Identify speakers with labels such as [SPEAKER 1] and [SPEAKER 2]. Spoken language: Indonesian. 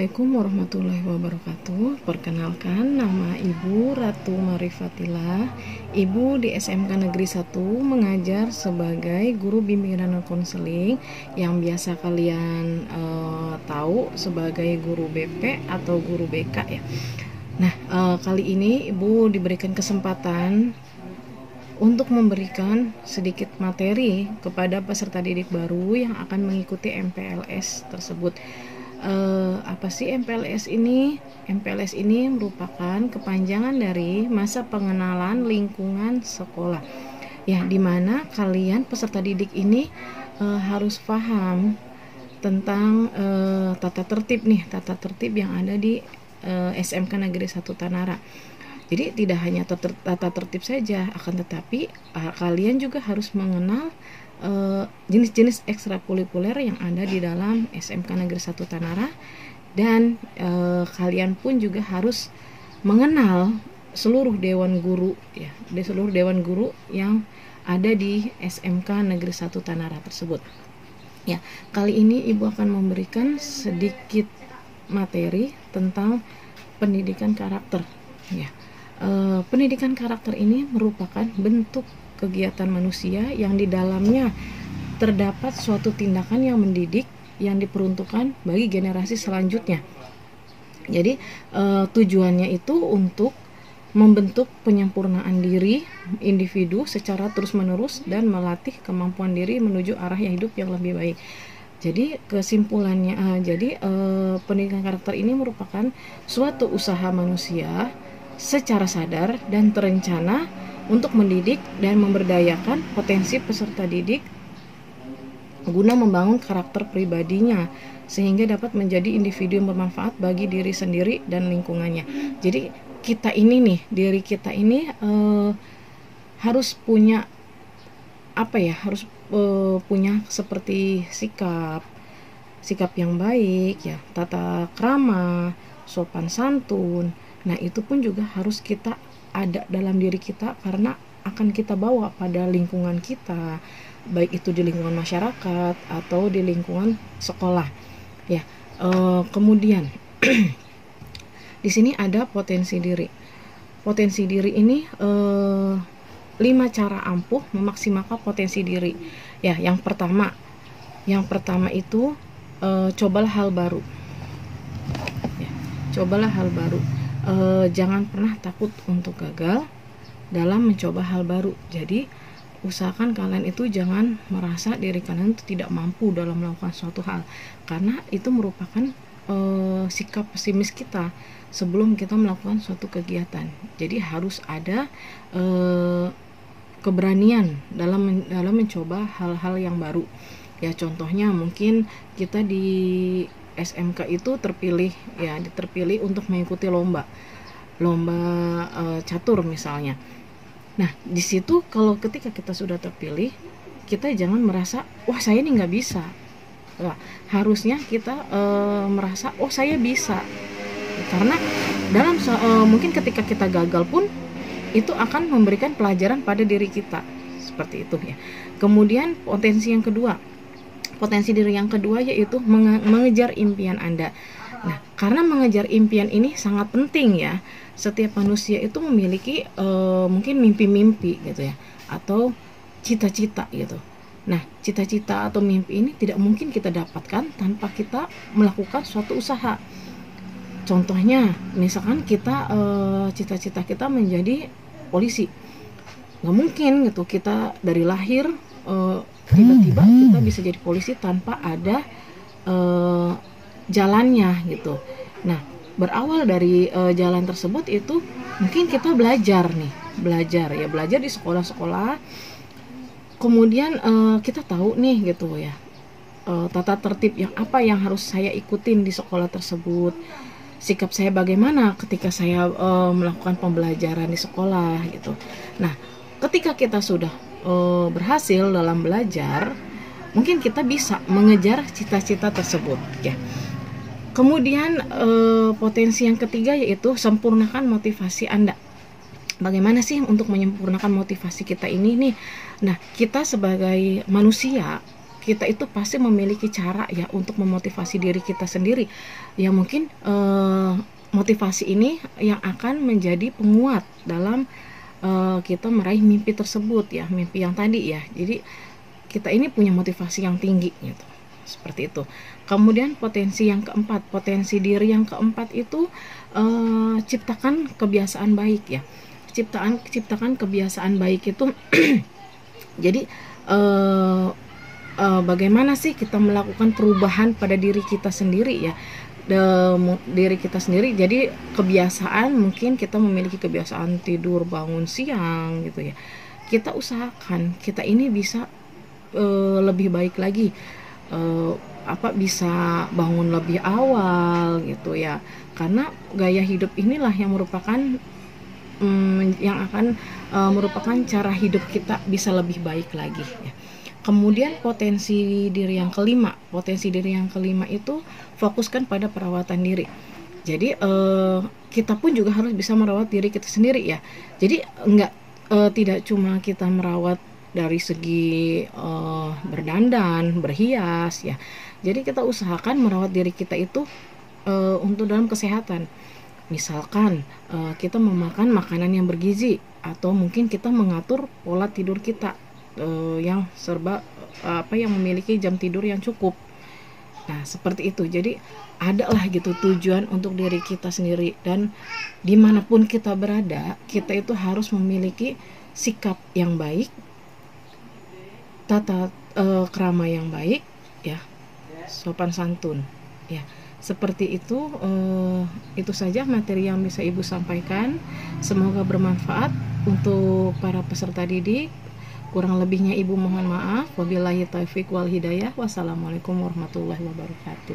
[SPEAKER 1] Assalamualaikum warahmatullahi wabarakatuh. Perkenalkan, nama Ibu Ratu Marifatillah. Ibu di SMK Negeri 1 mengajar sebagai guru bimbingan dan konseling yang biasa kalian tahu sebagai guru BP atau guru BK ya. Nah, kali ini Ibu diberikan kesempatan untuk memberikan sedikit materi kepada peserta didik baru yang akan mengikuti MPLS tersebut. Apa sih MPLS ini? MPLS ini merupakan kepanjangan dari masa pengenalan lingkungan sekolah. Ya, dimana kalian peserta didik ini harus paham tentang tata tertib yang ada di SMK Negeri 1 Tanara. Jadi tidak hanya tata tertib saja, akan tetapi kalian juga harus mengenal jenis-jenis ekstrakurikuler yang ada di dalam SMK Negeri 1 Tanara, dan kalian pun juga harus mengenal seluruh dewan guru ya, seluruh dewan guru yang ada di SMK Negeri 1 Tanara tersebut. Ya, kali ini Ibu akan memberikan sedikit materi tentang pendidikan karakter ya. Pendidikan karakter ini merupakan bentuk kegiatan manusia yang di dalamnya terdapat suatu tindakan yang mendidik yang diperuntukkan bagi generasi selanjutnya. Jadi tujuannya itu untuk membentuk penyempurnaan diri individu secara terus-menerus dan melatih kemampuan diri menuju arah yang hidup yang lebih baik. Jadi kesimpulannya, pendidikan karakter ini merupakan suatu usaha manusia secara sadar dan terencana untuk mendidik dan memberdayakan potensi peserta didik guna membangun karakter pribadinya sehingga dapat menjadi individu yang bermanfaat bagi diri sendiri dan lingkungannya. Jadi diri kita ini harus punya harus punya seperti sikap yang baik ya, tata krama, sopan santun. Nah, itu pun juga harus kita ada dalam diri kita karena akan kita bawa pada lingkungan kita, baik itu di lingkungan masyarakat atau di lingkungan sekolah ya. Kemudian di sini ada potensi diri. Potensi diri ini 5 cara ampuh memaksimalkan potensi diri ya. Yang pertama itu cobalah hal baru ya. Cobalah hal baru. Jangan pernah takut untuk gagal dalam mencoba hal baru. Jadi usahakan kalian itu jangan merasa diri kalian itu tidak mampu dalam melakukan suatu hal, karena itu merupakan sikap pesimis kita sebelum kita melakukan suatu kegiatan. Jadi harus ada keberanian dalam mencoba hal-hal yang baru ya. Contohnya mungkin kita di SMK itu terpilih untuk mengikuti lomba catur misalnya. Nah, di situ ketika kita sudah terpilih, kita jangan merasa wah saya ini nggak bisa. Wah, harusnya kita merasa oh saya bisa, karena mungkin ketika kita gagal pun itu akan memberikan pelajaran pada diri kita seperti itu ya. Kemudian potensi diri yang kedua yaitu mengejar impian Anda. Nah, karena mengejar impian ini sangat penting ya. Setiap manusia itu memiliki mungkin mimpi-mimpi gitu ya, atau cita-cita gitu. Nah, cita-cita atau mimpi ini tidak mungkin kita dapatkan tanpa kita melakukan suatu usaha. Contohnya, misalkan kita cita-cita kita menjadi polisi. Nggak mungkin gitu kita dari lahir tiba-tiba kita bisa jadi polisi tanpa ada jalannya gitu. Nah, berawal dari jalan tersebut itu mungkin kita belajar di sekolah-sekolah. Kemudian kita tahu nih gitu ya, tata tertib yang harus saya ikutin di sekolah tersebut. Sikap saya bagaimana ketika saya melakukan pembelajaran di sekolah gitu. Nah, ketika kita sudah berhasil dalam belajar, mungkin kita bisa mengejar cita-cita tersebut ya. Kemudian potensi yang ketiga yaitu sempurnakan motivasi Anda. Bagaimana sih untuk menyempurnakan motivasi kita ini nih? Nah, kita sebagai manusia kita itu pasti memiliki cara ya untuk memotivasi diri kita sendiri. Ya mungkin motivasi ini yang akan menjadi penguat dalam kita meraih mimpi tersebut ya, mimpi yang tadi ya. Jadi kita ini punya motivasi yang tinggi gitu. Seperti itu. Kemudian potensi yang keempat, potensi diri yang keempat itu ciptakan kebiasaan baik ya. Ciptakan kebiasaan baik itu jadi bagaimana sih kita melakukan perubahan pada diri kita sendiri ya. Diri kita sendiri. Jadi kebiasaan, mungkin kita memiliki kebiasaan tidur bangun siang gitu ya, kita usahakan kita ini bisa lebih baik lagi, bisa bangun lebih awal gitu ya, karena gaya hidup inilah yang merupakan yang akan merupakan cara hidup kita bisa lebih baik lagi ya. Kemudian potensi diri yang kelima itu fokuskan pada perawatan diri. Jadi kita pun juga harus bisa merawat diri kita sendiri ya. Jadi tidak cuma kita merawat dari segi berdandan, berhias ya. Jadi kita usahakan merawat diri kita itu untuk dalam kesehatan. Misalkan kita memakan makanan yang bergizi, atau mungkin kita mengatur pola tidur kita yang yang memiliki jam tidur yang cukup. Nah seperti itu. Jadi ada lah gitu tujuan untuk diri kita sendiri, dan dimanapun kita berada, kita itu harus memiliki sikap yang baik, tata krama yang baik ya, sopan santun ya. Seperti itu. Itu saja materi yang bisa Ibu sampaikan. Semoga bermanfaat untuk para peserta didik. Kurang lebihnya Ibu mohon maaf. Wabillahi taufiq wal hidayah. Wassalamualaikum warahmatullahi wabarakatuh.